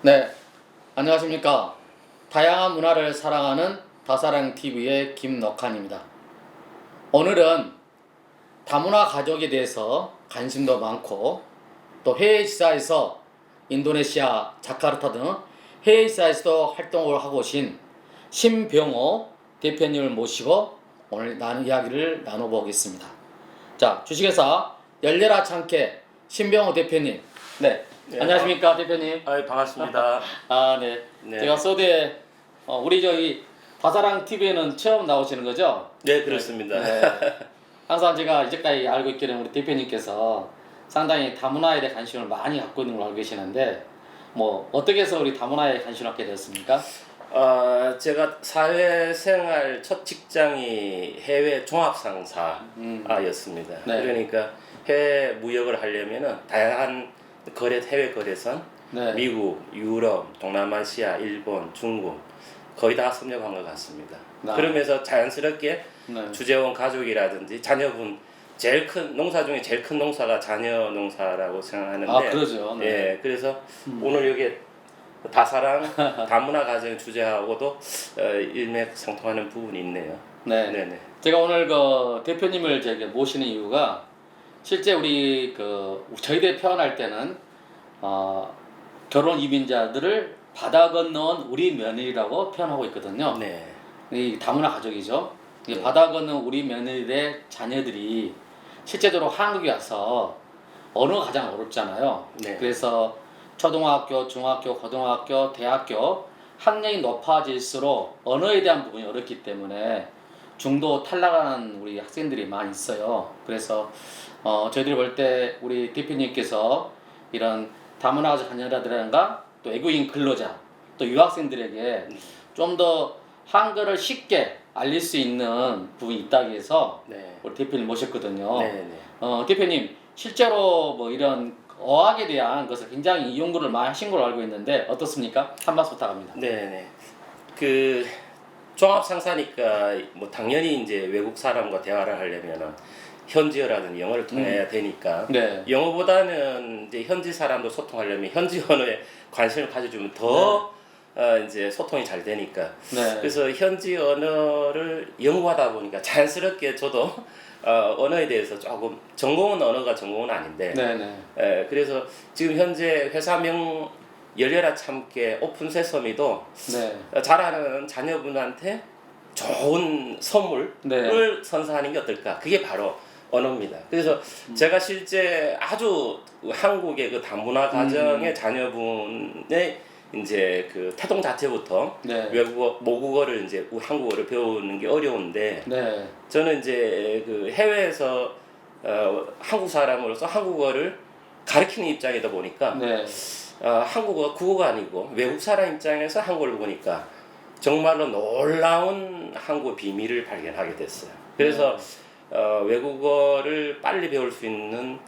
네, 안녕하십니까. 다양한 문화를 사랑하는 다사랑TV의 김넉한입니다. 오늘은 다문화 가족에 대해서 관심도 많고 또 해외 지사에서 인도네시아 자카르타 등 해외 지사에서도 활동을 하고 오신 신병호 대표님을 모시고 오늘 이야기를 나눠보겠습니다. 자, 주식회사 열려라 참깨 신병호 대표님. 네. 네, 안녕하십니까 대표님. 반갑습니다. 네. 네. 제가 서두에 우리 저희 다사랑 TV에는 처음 나오시는 거죠? 네, 그렇습니다. 네. 항상 제가 이제까지 알고 있기는 우리 대표님께서 상당히 다문화에 대해 관심을 많이 갖고 있는 걸 알고 계시는데 뭐 어떻게 해서 우리 다문화에 관심을 갖게 되었습니까? 제가 사회생활 첫 직장이 해외 종합상사였습니다. 네. 그러니까 해외 무역을 하려면은 다양한 해외 거래선, 네. 미국, 유럽, 동남아시아, 일본, 중국 거의 다 섭렵한 것 같습니다. 그러면서 자연스럽게 네. 주재원 가족이라든지 자녀분 제일 큰 농사 중에 제일 큰 농사가 자녀 농사라고 생각하는데, 그러죠. 네. 예, 그래서 오늘 여기 다사랑 다문화 가정 주제하고도 일맥상통하는 부분이 있네요. 네. 네네. 제가 오늘 그 대표님을 제가 모시는 이유가 실제 우리 저희들 표현할 때는 결혼 이민자들을 바다 건너온 우리 며느리라고 표현하고 있거든요. 네. 이 다문화 가족이죠. 이 네. 바다 건너 우리 며느리의 자녀들이 실제적으로 한국에 와서 언어가 가장 어렵잖아요. 네. 그래서 초등학교, 중학교, 고등학교, 대학교 학년이 높아질수록 언어에 대한 부분이 어렵기 때문에 중도 탈락하는 우리 학생들이 많이 있어요. 그래서 저희들이 볼 때 우리 대표님께서 이런 다문화 가족 자녀라든가 또 외국인 근로자 또 유학생들에게 좀 더 한글을 쉽게 알릴 수 있는 부분이 있다고 해서 네. 우리 대표님 모셨거든요. 네네. 대표님 실제로 뭐 이런 어학에 대한 것을 굉장히 연구를 많이 하신 걸로 알고 있는데 어떻습니까? 한 말씀 부탁합니다. 네네. 그 종합 상사니까 뭐 당연히 이제 외국 사람과 대화를 하려면은 현지어라든 영어를 통해야 되니까 네. 영어보다는 이제 현지 사람도 소통하려면 현지 언어에 관심을 가져주면 더 이제 소통이 잘 되니까. 네. 그래서 현지 언어를 연구하다 보니까 자연스럽게 저도 언어에 대해서 조금 전공은 언어가 전공은 아닌데. 네네. 그래서 지금 현재 회사명 열려라 참깨 오픈 세서미도 네. 잘하는 자녀분한테 좋은 선물을 네. 선사하는 게 어떨까? 그게 바로 언어입니다. 그래서 제가 실제 아주 한국의 그 다문화 가정의 자녀분의 이제 그 태동 자체부터 네. 외국어 모국어를 이제 한국어를 배우는 게 어려운데 네. 저는 이제 그 해외에서 한국 사람으로서 한국어를 가르치는 입장이다 보니까 네. 한국어 국어가 아니고 외국 사람 입장에서 한국어를 보니까 정말로 놀라운 한국 비밀을 발견하게 됐어요. 그래서 외국어를 빨리 배울 수 있는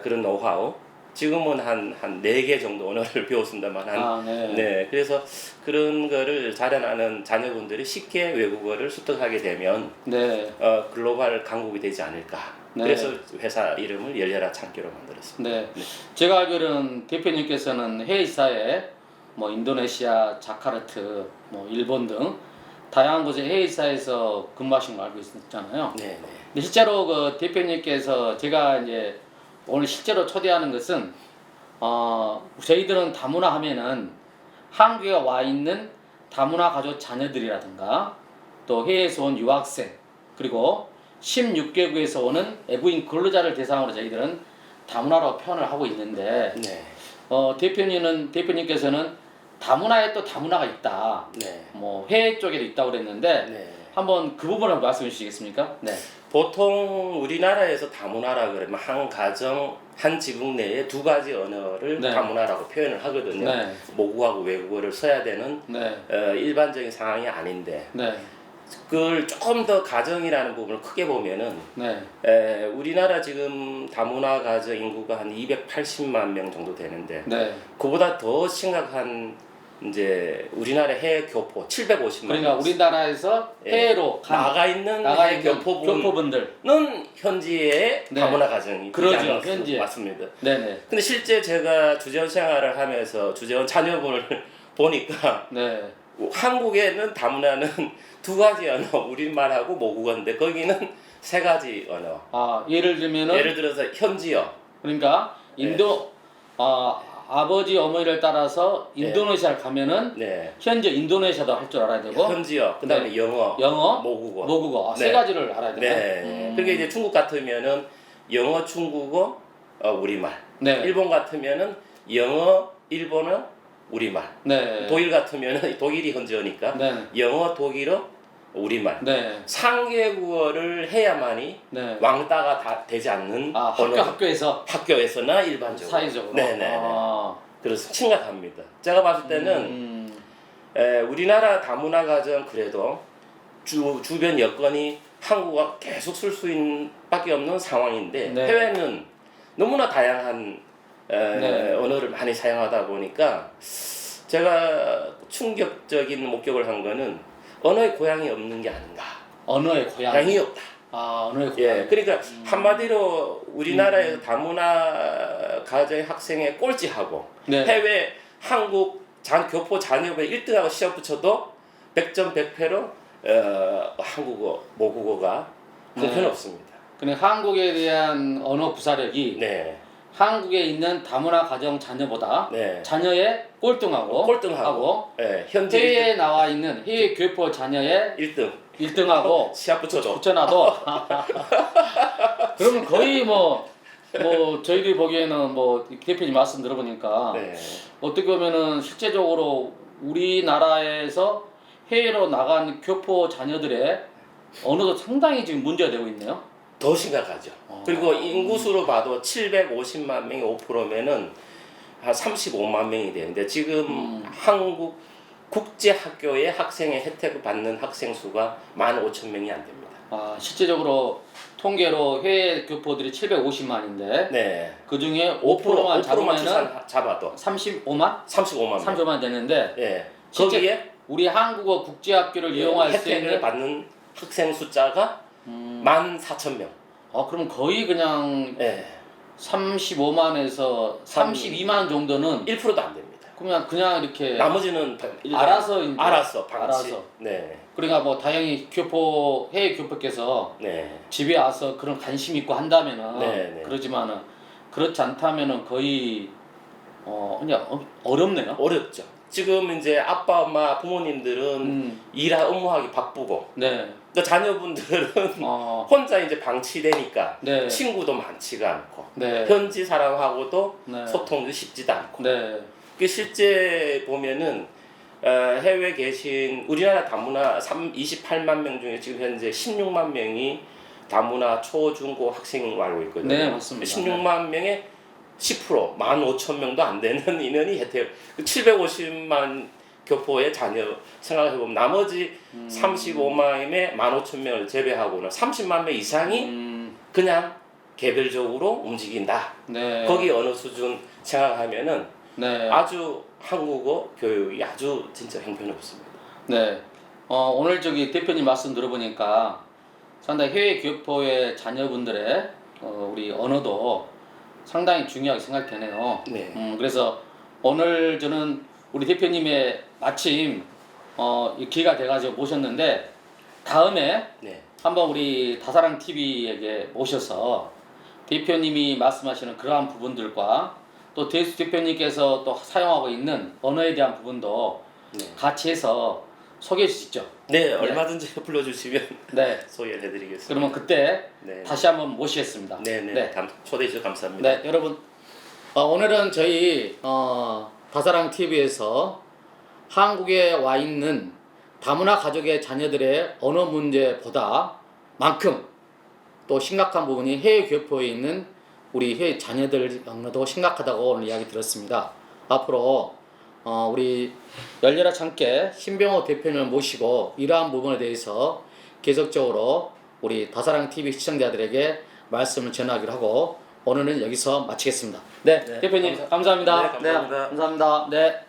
그런 노하우 지금은 한 4개 정도 언어를 배웠습니다만 네. 그래서 그런 거를 자라나는 자녀분들이 쉽게 외국어를 습득하게 되면 네. 글로벌 강국이 되지 않을까. 네. 그래서 회사 이름을 열려라 참깨로 만들었습니다. 네. 제가 알기로는 대표님께서는 해외 지사에 뭐 인도네시아, 자카르트, 뭐 일본 등 다양한 곳의 해외 지사에서 근무하신 걸 알고 있잖아요. 네. 근데 실제로 그 대표님께서 제가 이제 오늘 실제로 초대하는 것은 저희들은 다문화 하면은 한국에 와 있는 다문화 가족 자녀들이라든가 또 해외에서 온 유학생 그리고 16개국에서 오는 외국인 근로자를 대상으로 저희들은 다문화라고 표현을 하고 있는데 네. 대표님께서는 다문화에 또 다문화가 있다. 네. 뭐 해외 쪽에도 있다고 그랬는데 네. 한번 그 부분을 말씀해 주시겠습니까? 네. 보통 우리나라에서 다문화라 그러면 한 가정 한 지국 내에 2가지 언어를 네. 다문화라고 표현을 하거든요. 네. 모국하고 외국어를 써야 되는 네. 일반적인 상황이 아닌데 네. 그걸 조금 더 가정이라는 부분을 크게 보면은 네. 우리나라 지금 다문화 가정 인구가 한 280만 명 정도 되는데 네. 그보다 더 심각한 이제 우리나라 해외 교포 750만 그러니까 우리나라에서 예. 해외로 나가 있는 나가 해외 있는 교포분은 교포분들. 현지의 네. 다문화 가정이 그러죠, 되지 현지에. 맞습니다. 네네. 근데 실제 제가 주재원 생활을 하면서 주재원 자녀분을 보니까 네. 한국에는 다문화는 두 가지 언어, 우리말하고 모국어인데 거기는 세 가지 언어. 아 예를 들면은 예를 들어서 현지어, 그러니까 아버지 어머니를 따라서 인도네시아를 가면은 네, 현재 인도네시아도 할 줄 알아야 되고 현지어, 그다음에 영어, 영어, 모국어. 모국어 세 네. 가지를 알아야 되네. 네. 그러니까 이제 중국 같으면은 영어, 중국어, 우리말. 네. 일본 같으면은 영어, 일본어, 우리말. 네. 독일 같으면은 독일이 현지어니까 네. 영어, 독일어, 우리말. 네. 3개국어를 해야만이 네. 왕따가 다 되지 않는 아 언어. 학교에서 학교에서나 일반적으로. 사회적으로. 네네. 아. 그래서 심각합니다. 제가 봤을 때는 우리나라 다문화 가정 그래도 주변 여건이 한국어 계속 쓸 수 있는 밖에 없는 상황인데 네. 해외는 너무나 다양한 네. 언어를 많이 사용하다 보니까 제가 충격적인 목격을 한 거는 언어의 고향이 없는 게 아닌가. 언어의 고향. 고향이 없다. 아 언어의 고향. 예, 그러니까 한마디로 우리나라에서 다문화 가정의 학생의 꼴찌하고 네. 해외 한국 교포 자녀부에 1등하고 시합 붙여도 100점 100패로 한국어 모국어가 형편없습니다. 근데 한국에 대한 언어 구사력이 네, 한국에 있는 다문화 가정 자녀보다 네. 자녀의 꼴등하고 꼴등하고 네, 현재 해외에 나와 있는 해외 교포 자녀의 1등 1등하고 시합 붙여도 붙여놔도 그러면 거의 뭐 저희들이 보기에는 뭐 대표님 말씀 들어보니까 네. 어떻게 보면은 실제적으로 우리나라에서 해외로 나간 교포 자녀들의 언어도 상당히 지금 문제가 되고 있네요. 더 심각하죠. 그리고 인구수로 봐도 750만 명이 5%면은 한 35만 명이 되는데 지금 한국 국제학교의 학생의 혜택을 받는 학생 수가 15,000명이 안 됩니다. 아 실제적으로 통계로 해외 교포들이 750만인데 네. 그 중에 5%만 잡으면은 잡아도 35만? 35만 명. 35만 되는데 예. 실제 거기에 우리 한국어 국제학교를 이용할 수 혜택을 있는 받는 학생 숫자가 14,000명. 그럼 거의 그냥 예. 35만에서 32만 정도는 1%도 안 됩니다. 그냥 이렇게 나머지는 알아서 이제 알아서 방치. 알아서. 네. 그러니까 뭐 다행히 해외 교포께서 네. 집에 와서 그런 관심 있고 한다면은 네. 그러지만은 그렇지 않다면은 거의 그냥 어렵네요. 어렵죠. 지금 이제 아빠 엄마 부모님들은 일하 업무하기 바쁘고 네. 또 자녀분들은 어, 혼자 이제 방치되니까 네. 친구도 많지가 않고 네. 현지 사람하고도 네. 소통도 쉽지도 않고 네. 그 실제 보면은 해외에 계신 우리나라 다문화 28만 명 중에 지금 현재 16만 명이 다문화 초중고 학생으로 알고 있거든요. 네, 맞습니다. 16만 명의 10% 15,000명도 안 되는 인원이 혜택 750만 교포의 자녀 생각해보면 나머지 35만의 15,000명을 제외하고는 30만 명 이상이 그냥 개별적으로 움직인다. 네. 거기 어느 수준 생각하면은 네. 아주 한국어 교육이 아주 진짜 형편없습니다. 네. 오늘 대표님 말씀 들어보니까 상당히 해외 교포의 자녀분들의 우리 언어도 상당히 중요하게 생각되네요. 네. 그래서 오늘 저는 우리 대표님의 마침 이 기회가 돼가지고 모셨는데 다음에 네. 한번 우리 다사랑 TV에게 모셔서 대표님이 말씀하시는 그러한 부분들과 또 대표님께서 또 사용하고 있는 언어에 대한 부분도 네. 같이 해서 소개해 주시죠. 네, 얼마든지 불러주시면 네. 소개를 해드리겠습니다. 그러면 그때 네. 다시 한번 모시겠습니다. 네네. 네. 초대해 주셔서 감사합니다. 네, 여러분 오늘은 저희 다사랑 TV에서 한국에 와 있는 다문화 가족의 자녀들의 언어 문제보다 만큼 또 심각한 부분이 해외 교포에 있는 우리 해외 자녀들 언어도 심각하다고 오늘 이야기 들었습니다. 앞으로 우리 열려라 참깨 신병호 대표님을 모시고 이러한 부분에 대해서 계속적으로 우리 다사랑 TV 시청자들에게 말씀을 전하기로 하고 오늘은 여기서 마치겠습니다. 네, 네, 대표님 감사합니다. 네, 감사합니다. 감사합니다. 네.